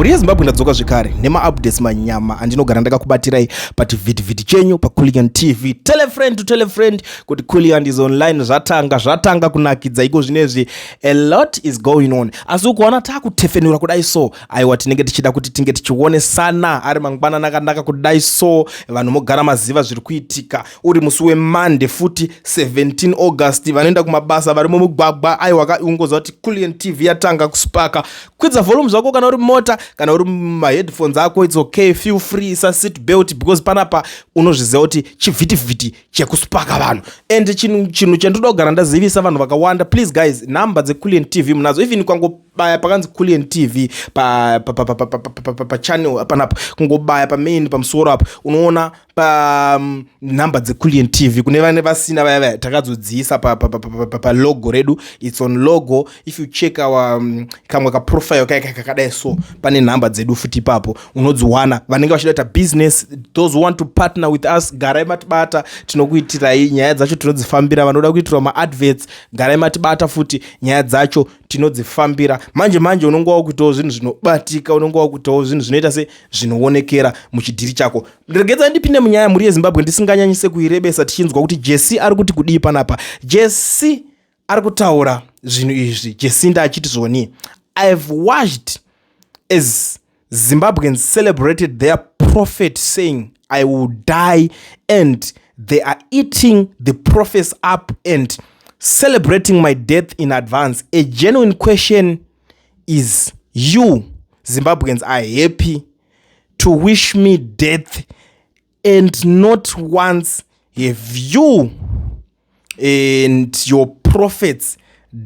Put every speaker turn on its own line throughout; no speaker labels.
muri yeZimbabwe ndadzoka zvekare nema-updates manyama andinogara ndakakubatirai pativhidhivhidhi chenyu paCooligan TV. Tell a friend to tell a friend kuti Cooligan is online. Zvatanga kunakidza iko zvinezvi. A lot is going on. Asi ukuona takutefenura kudai so aiwa tinenge tichida kuti tinge tichionesana ari mangwanani akanaka kudai so vanhu mogara maziva zviri kuitika uri musi weMonday futi 17 August vanoenda kumabasa vari mumugwagwa aiwa ungoziva kuti Cooligan TV yatanga kusparka. Kwidza volume zvako kana uri mota kana uri maheadphones ako, it's okay, feel free, isa seat belt because panapa unozviziva kuti chivhitivhiti chekusparka vanhu. And chinhu chendoda kugara ndazivisa vanhu vakawanda, please guys, number dzeCooligan TV munazo. Even kwangobaya pakanzi Cooligan TV pa channel panapa, kungobaya pa main pamusoro apo unoona pa number dzeCooligan TV. Kune vane vasina vaya takazodziisa pa logo redu, it's on logo. If you check our kamwe ka profile kakadai so pane number dzedu futi papo unodziwana. Vanenge vachida business, those who want to partner with us, garai matibata, tinokuitirai nyaya dzacho tinodzifambira. Vanoda kuitira ma-adverts, garai matibata futi, nyaya dzacho tinodzifambira. Manje unongowa kuitawo zvinhu zvinobatika, unongowa kuitawo zvinhu zvinoita se zvinoonekera muchidhiri chako. Ndegedza ndipinde munyaya muri yeZimbabwe ndisinganyanyise kuirebesa tichinzwa kuti Jesse ari kuti kudii panapa. Jesse ari kutaura zvinhu izvi. Jacinda achiti zvoni, I've watched as Zimbabweans celebrated their prophet saying I will die, and they are eating the prophets up and celebrating my death in advance. A genuine question is, you Zimbabweans are happy to wish me death, and not once have you and your prophets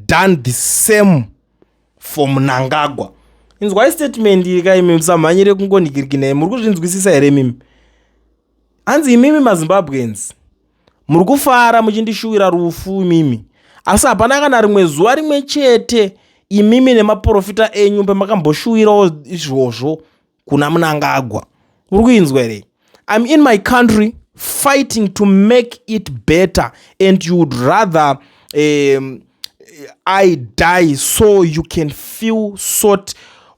done the same for Mnangagwa. Inzwai statement ika imi msamanyire kungonikirikina muri kuzvinzwisisa here mimi. Hanzi imimi maZimbabweans muri kufara muchindishuwira rufu mimi. Asi hapana kana rimwe zuva rimwe chete imimi nemaprofita enyu pamakamboshuwirawo izvozvo kuna Mnangagwa. Uri kuinzwa here? I'm in my country fighting to make it better, and you would rather I die so you can feel sort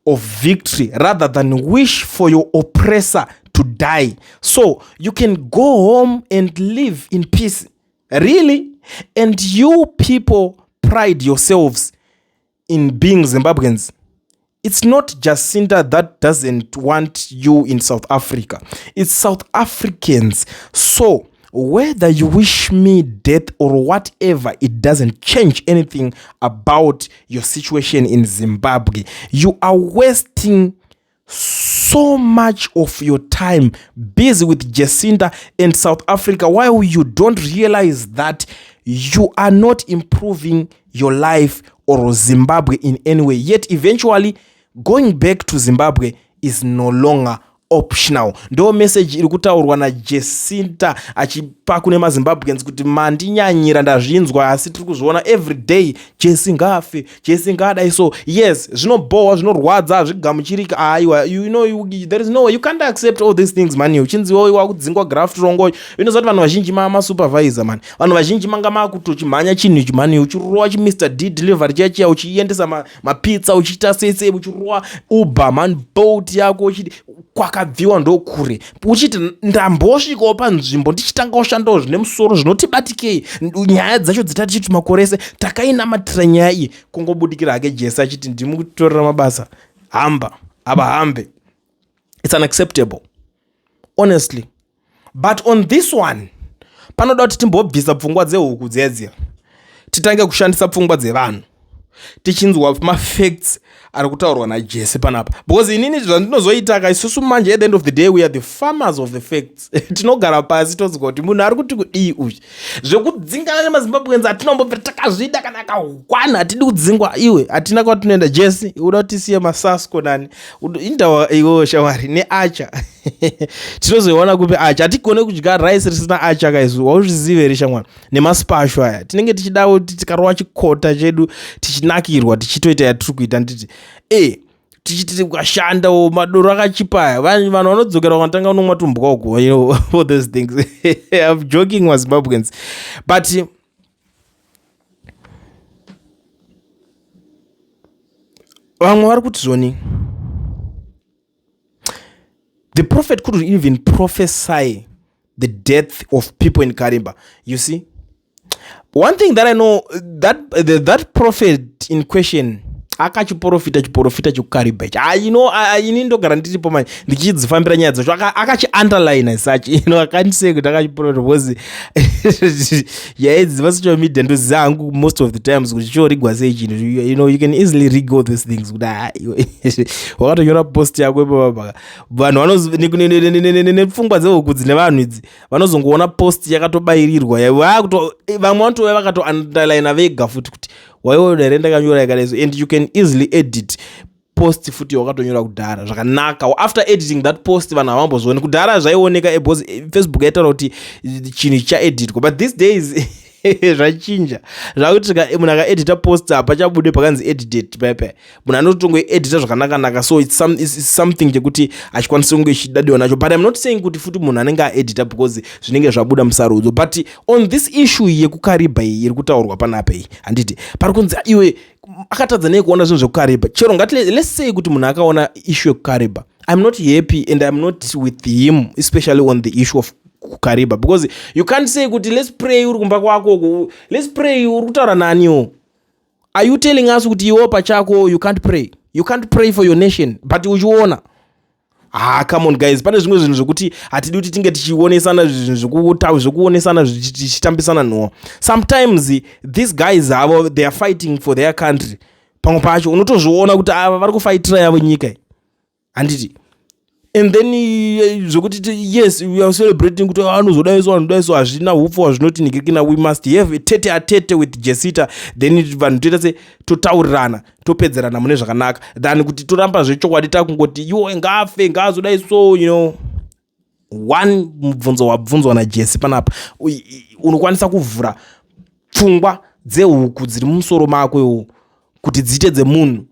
of victory rather than wish for your oppressor to die so you can go home and live in peace. Really? And you people pride yourselves in being Zimbabweans. It's not Jacinda that doesn't want you in South Africa. It's South Africans. So whether you wish me death or whatever, it doesn't change anything about your situation in Zimbabwe. You are wasting so much of your time busy with Jacinda and South Africa while you don't realize that you are not improving your life or Zimbabwe in any way. Yet eventually going back to Zimbabwe is no longer optional. Ndo message iri kutaurwa na Jacinda achipa kune maZimbabweans kuti mandinyanyira ndazvinzwa asi tiri kuzviona every day. Jesse ngafe, Jesse ngadai so. Yes, zvinobowa, zvinorwadza, zvigamuchirika. Aiwa, there is no way you can't accept all these things man. Uchinziwa wakudzingwa graft rongo. Inozoti vanhu vazhinji ma supervisor man. Vanhu vazhinji manga makutochimhanya chinhu ichi man, uchirowa chi Mr D delivery chachiya uchiendesa mapizza uchiita sese uchirowa Uber man, Bolt yako uchiti kwakabviwa ndokure uchiti ndambosvikawo panzvimbo ndichitanga kushandawo zvine musoro zvinotibatikei nyaya dzacho dzitatichiti makorese takainamatira nyaya iyi kungobudikira hake Jesse achiti ndimukutorera mabasa hamba hambe. It's unacceptable honestly, but on this one panoda kuti timbobvisa pfungwa dzehuku dzedzia titange kushandisa pfungwa dzevanhu tichinzwa mafacts ari kutaurwa naJesse panapa, because inini zvandinozoita isusu manje at the end of the day we are the farmers of the facts. Tinogara pasi toziva kuti munhu ari kuti kudii uyu zvekudzingana nemaZimbabweans atinombopera takazvida kana kahukwana hatidi kudzingwa. Iwe hatina kwatinoenda Jesse, uda kutisiye masasko nani indawa iwo shamwari neacha tinozoiona kupi acha hatigone kudya rice risina acha kaisu wauzvizive here shamwari nemaspasho aya tinenge tichidawo kuti tikarowa chikota chedu tichinakirwa tichitoita yatiri kuita nditi tichiti ukashanda madoro akachipaya vanhu vanodzokera kwatanga unomwa tumbuka uko all those things. I'm joking maZimbabweans, but vamwe vari kuti zvoni The prophet couldn't even prophesy the death of people in Karimba. You see, one thing that I know, that prophet in question akachiprofita chikukaribha ini ndogara ndiripo manje ndichidzifambira nyaya dzacho akachiunderline such akandisei kuti akachiprofita because nyaya idzi pasocial media ndoziva hangu most of the times kuti chiorigwa sei chinhu you can easily rig all these things kuti wakatonyora post yako ipapa vanhu nepfungwa dzehukudzi nevanhu idzi vanozongoona post yakatobairirwa vamwe vanotova vakatounderline vega futi kuti waiwodarenda kanyora yakadaiso, and you can easily edit post futi wakatonyora kudhara zvakanaka. After editing that post vanhu havambozvioni. Kudhara zvaioneka because Facebook yaitaura kuti chinhu chaeditwa, but these days zvachinja zvakuti munhu akaedita post hapachabude pakanzi edited pepe, munhu anotongoedita zvakanaka. So it's something chekuti achikwanisa kunge chidadiwa nacho, but I'm not saying kuti futi munhu anenge aedita because zvinenge zvabuda musarudzo. But on this issue yekukaribha iyi iri kutaurwa panapa iyi, handiti pari kunzi iwe akatadza nei kuona zvinhu zvekukaribha. Chero let's say kuti munhu akaona issue yekukaribha, I'm not happy and I'm not with him, especially on the issue of kukariba, because you can't say kuti let's pray uri kumba kwako, let's pray uri kutaura naniwo. Are you telling us kuti iwo pachako you can't pray for your nation, but uchiona come on guys, pane zvimwe zvinhu zvokuti hatidi kuti tinge tichionesana zvokuonesana zvichitambisana no. Sometimes these guys they are fighting for their country, pamwe pacho unotozviona kuti ava vari kufaitira yavo nyika, handiti. And then yes, we are celebrating kuti anozodaiso hazvina hupfu hazvinoti nikirikina. We must have tete atete with Jesita, then vanhu toita se totaurirana topedzerana mune zvakanaka than kuti toramba zvechokwadi takungoti iwo ngafe ngazodaiso. One mubvunzo wabvunzwa naJesi panapa unokwanisa kuvhura pfungwa dzehuku dziri mumusoro mako iwo kuti dziite dzemunhu.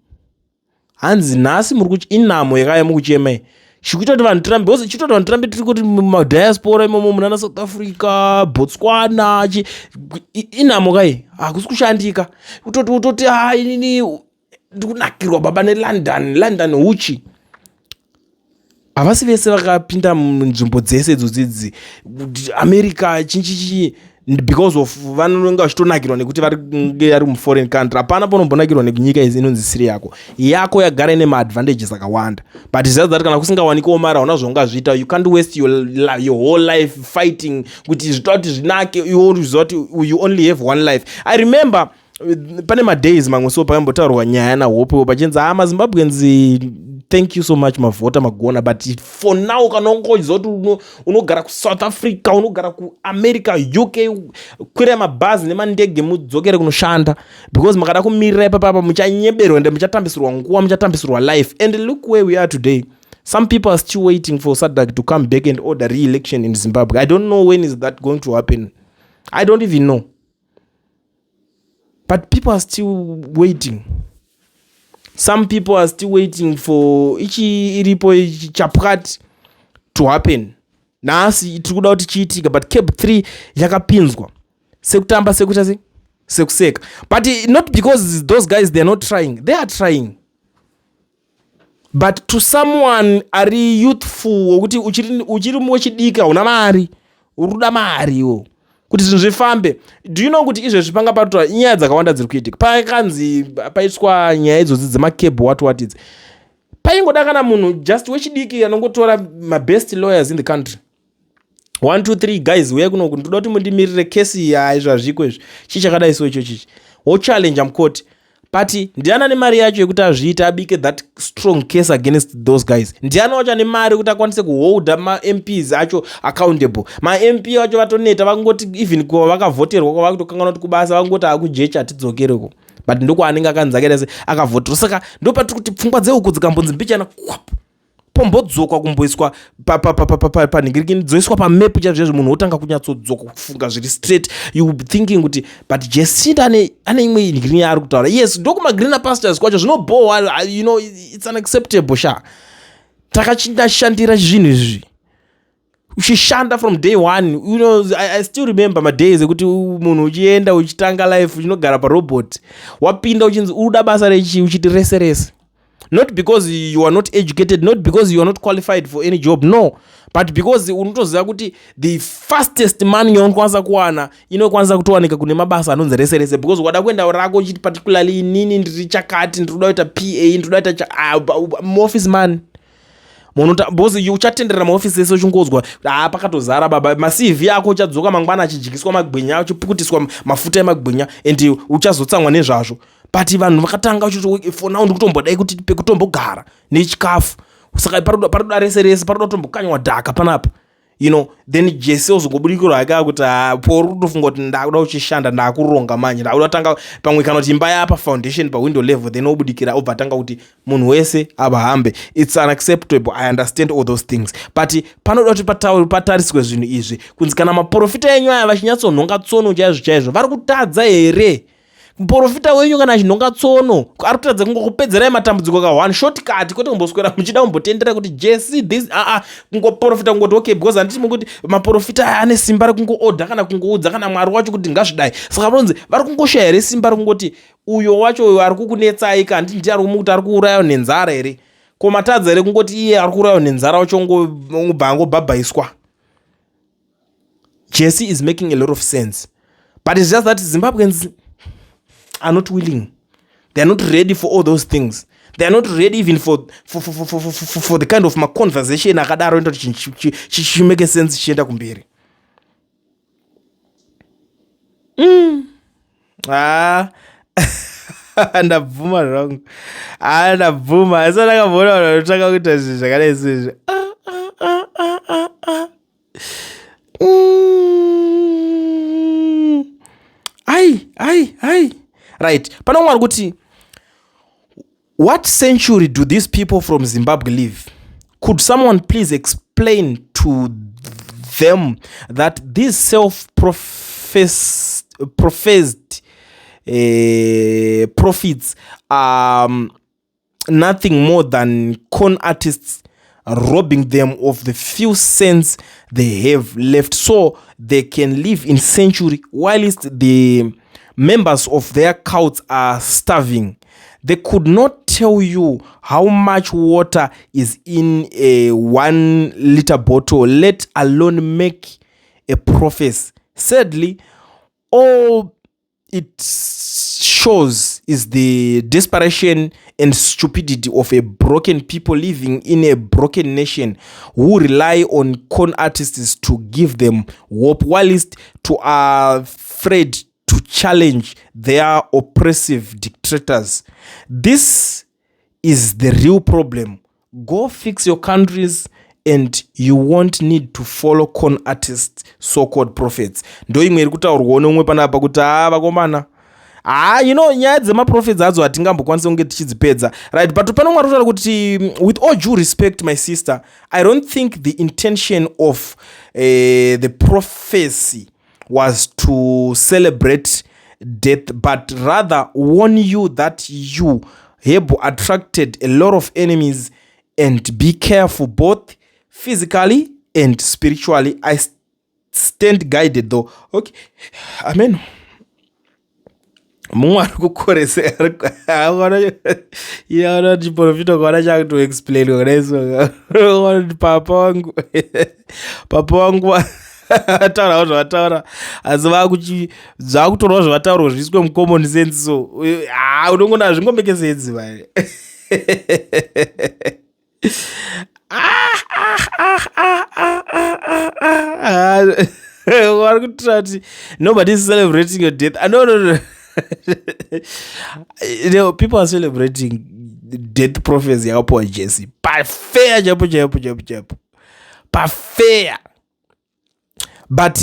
Hanzi nhasi muri inamo yakaya mukuchema chikuita kuti vanhu tirambe, because chikuita kuti vanhu tirambe tiri kuti mumadiaspora imomo munana South Africa, Botswana inamo kai hakusi kushandika. Utoti inini ndikunakirwa baba neLondon uchi. Havasi vese vakapinda munzvimbo dzese idzodzidzi America chinchichi because of vanonga vachitonakirwa nekuti vari muforeign country. Hapana panombonakirwa nekunyika izi inonzi siri yako yagara ine maadvantages akawanda, but zvisazi that kana kusingawanikewo mari hauna zvongazviita. You can't waste your whole life fighting kuti zvita kuti zvinake you only have one life. I remember pane madays mamwe so paimbotaurwa nyaya nahope pachinzi maZimbabweans thank you so much mavhota magona, but for now kana ungoziva kuti unogara kuSouth Africa, unogara kuAmerica, UK, kwira mabhazi nemandege mudzokere kunoshanda, because makada kumirira ipapapa muchanyeberwa ende muchatambisirwa nguva, muchatambisirwa life. And look where we are today. Some people are still waiting for SADC to come back and order re-election in Zimbabwe. I don't know when is that going to happen. I don't even know. But people are still waiting. Some people are still waiting for iripo chapukati to happen. Nasi tikuda kuti chiitika, but Cap 3 yakapinzwa. Sekutamba sekuseka. But not because those guys they are not trying. They are trying. But to someone ari youthful kuti uchiri mochidika una mari, uruda mari yo. Kuti zvinhu zvifambe. Do you know kuti izvezvi panga patora nyaya dzakawanda dziri kuitika. Pakanzi paiswa nyaya idzodzi dzemakebhu what idzi. Paingoda kana munhu just wechidiki anongotora best lawyers in the country. 1 2 3 guys uya kuno ndoda kuti mundimirire kesi yaizvazviko izvi. Chichakadai so icho chichi. Wo challenge mukoti. But ndiana nemari yacho yekuti azviita abike that strong case against those guys. Ndiana wacho nemari kuti akwanise kuholda ma-MPs acho accountable. Ma-MP wacho vatoneta vangoti even kuva vakavhoterwa kwa vakutokangana kuti kubasa vangoti akujecha atidzokereko. But ndoko anenge akanzakira se akavhoterwa. Saka ndopati kuti pfungwa dzehuku dzikambonzi mbichana pombodzokwa kumboiswa panhingirikini dzoiswa pamap chazvo munhu otanga kunyatsodzokwa kufunga zviri straight. You thinking kuti but Jacinta ane imwe nhingirikini yaari kutaura. Yes, ndokumagreener pastors kwacho zvinobohwa, it's unacceptable sha. Takachindashandira zvinhu izvi. Uchishanda from day one. I still remember my days ekuti munhu uchienda uchitanga life uchinogara parobot. Wapinda uchinzi uda basa rechi uchiti rese. not because you are not educated, not because you are not qualified for any job, no, but because unotoziva kuti the fastest money yaunokwanisa kuwana inokwanisa kutowanika kune mabasa anonzi rese because wada kuenda rako chiti particularly inini ndiri chakati ndinoda kuita PA ndinoda kuita office man because uchatenderera maofisi ese uchingodzwa pakatozara baba maCV ako uchadzoka mangwana achijikiswa magwinya achipukutiswa mafuta emagwinya and uchazotsamwa nezvazvo. But vanhu vakatanga uchiti for now ndikutombodai kuti pekutombogara nechikafu saka paroda rese paroda kutombokanywa dhaka panapa then Jesse ozongobudikirwa hake akuti pori kutofunga kuti ndakuda uchishanda ndakuronga manje ndakuda kutanga pamwe kana kuti imba yapa foundation window level then obudikira obva tanga kuti munhu wese abahambe. It's unacceptable, I understand all those things, but panoda kuti patariswe zvinhu izvi kunzi kana maprofita enyu aya vachinyatsonhonga tsono chaizvo vari kutadza here. Muprofita wenyu kana achinhonga tsono ari kutadza kungokupedzerai matambudziko ka one shortcut kwete kumboswera muchida kumbotendera kuti Jesse this kungoprofita kungoti okay because handiti mukuti maprofita ane simba rekungoodha kana kungoudza kana Mwari wacho kuti ngazvidai. Saka vanonzi vari kungoshaya here simba rekungoti uyo wacho uyo ari kukunetsai kandi nditi ari kumukuti ari kuurayiwa nenzara here. Ko matadza here kungoti iye ari kuurayiwa nenzara wacho ngobva angobhabhaiswa. Jesse is making a lot of sense, but it's just that Zimbabweans are not willing. They are not ready for all those things. They are not ready even for the kind of conversation akadaro into make sense chienda kumberi. Ndabvuma zvangu. Ndabvuma. Asi ndakabvona vanhu vanotanga kuita zvinhu zvakadai sezvo. Ai. Right. Pano kuti what century do these people from Zimbabwe live? Could someone please explain to them that these self-professed prophets are nothing more than con artists robbing them of the few cents they have left so they can live in century whilst the members of their cults are starving? They could not tell you how much water is in a 1 liter bottle, let alone make a prophecy. Sadly, all it shows is the desperation and stupidity of a broken people living in a broken nation who rely on con artists to give them hope, whilst to are afraid to challenge their oppressive dictators. This is the real problem. Go fix your countries and you won't need to follow con artists, so-called prophets. Ndo imwe iri kutaurwa nomwe panapa kuti vakomana nyaya dzemaprofits adzo hatingambokwanisa kunge tichidzipedza, right? But panomwe ari kutaura kuti with all due respect my sister, I don't think the intention of the prophecy was to celebrate death, but rather warn you that you have attracted a lot of enemies and be careful both physically and spiritually. I stand guided though. Okay, amen. Mungu arikukorese yaona chiprofita kwana chake to explain kwanaiso papa wangu ataura zvavataura asi zvakutorawo zvavataura zviiswe mucommon sense, so unongona zvingomeke sense vai. Vari kutora kuti nobody is celebrating your death. No. People are celebrating death prophecy yakapuwa Jesse pafeya chapo pafeya, but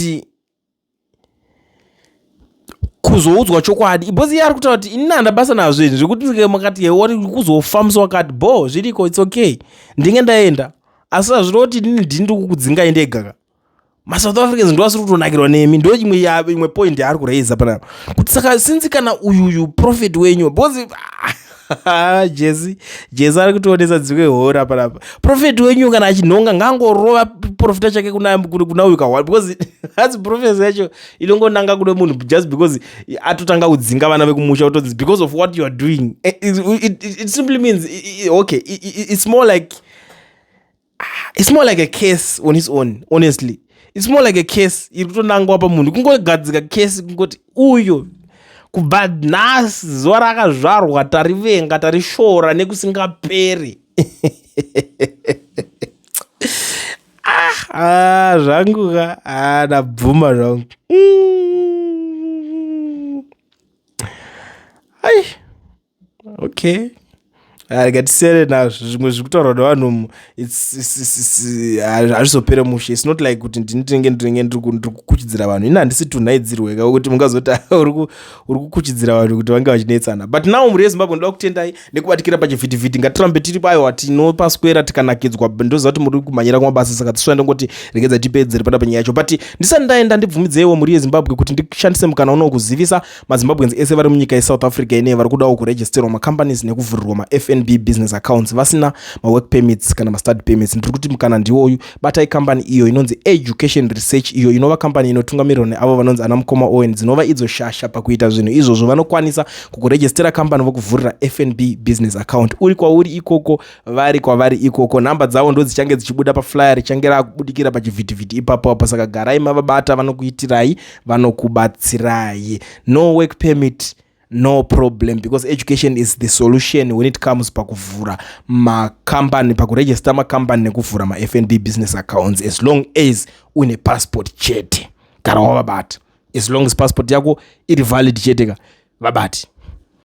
kuzoudzwa chokwadi because iye ari kutaura kuti ini handabasa nazvo izvi zvekuti makati wari kuzofambisa wakati bo zviriko, it's okay, ndinge ndaenda, asi zvazvino kuti inini ndini ndiri kukudzingai ndega. MaSouth Africans ndo asiri kutonakirwa nemi, ndo imwe point yaari kureisa panapa kuti saka sinzi kana uyu prophet wenyu because Jezi ari kutoonesa dzikwe hora panapa. Prophet wenyu kana achinhonga ngangorova profita chake kuna uyu kawa, because that's prophecy yacho inongonanga kune munhu just because atotanga kudzinga vana vekumusha utodzi because of what you are doing. It simply means okay, it's more like a case on its own, honestly. It's more like a case iri kutonangwa pamunhu kungogadzika case kungoti uyo kubva nhasi zuva rakazvarwa tarivenga tarishora nekusingaperi. Zvangu ka ndabvuma zvangu. Ai okay, ngatisere nazvo zvimwe zviri kutaurwa nevanhu hazvizopere mushe. It's not like kuti ndinenge ndiri kukuchidzira vanhu. Ini handisi tunhaidzirwe kuti mungazoti uri kukuchidzira vanhu kuti vange vachinetsana. But now muri yeZimbabwe ndoda kutendai nekubatikira pachivhitivhiti. Ngatirambe tiri paiwa tinopaswera tikanakidzwa ndoziva kuti muri kumhanyira kumabasa, saka tiswera ndongoti regedza tipedzere pada panyaya yacho. But ndisati ndaenda ndibvumidzeiwo muri yeZimbabwe kuti ndishandise mukana uno kuzivisa maZimbabweans ese vari munyika yeSouth Africa ine vari kudawo kuregisterwa macompanies nekuvhurirwa maFNB business accounts vasina mawork permits kana mastudy permits. Ndiri kuti mukana ndiwoyu. Batai company iyo inonzi Education Research, iyo inova company inotungamirirwa neavo vanonzi ana Mukoma Owen, dzinova idzo shasha pakuita zvinhu izvozvo. Vanokwanisa kukuregistera company vokuvhurira FNB business account uri kwauri ikoko, vari kwavari ikoko. Nhamba dzavo ndo dzichange dzichibuda paflyer richange rakubudikira pachivhitivhiti ipapo. Saka garai mavabata, vanokuitirai, vanokubatsirai. No work permit, no problem, because education is the solution when it comes pakuvhura macompany, pakuregister macompany nekuvhura maFNB business accounts, as long as une passport chete. Gara wavabata, as long as passport yako iri valid chete ka vabati.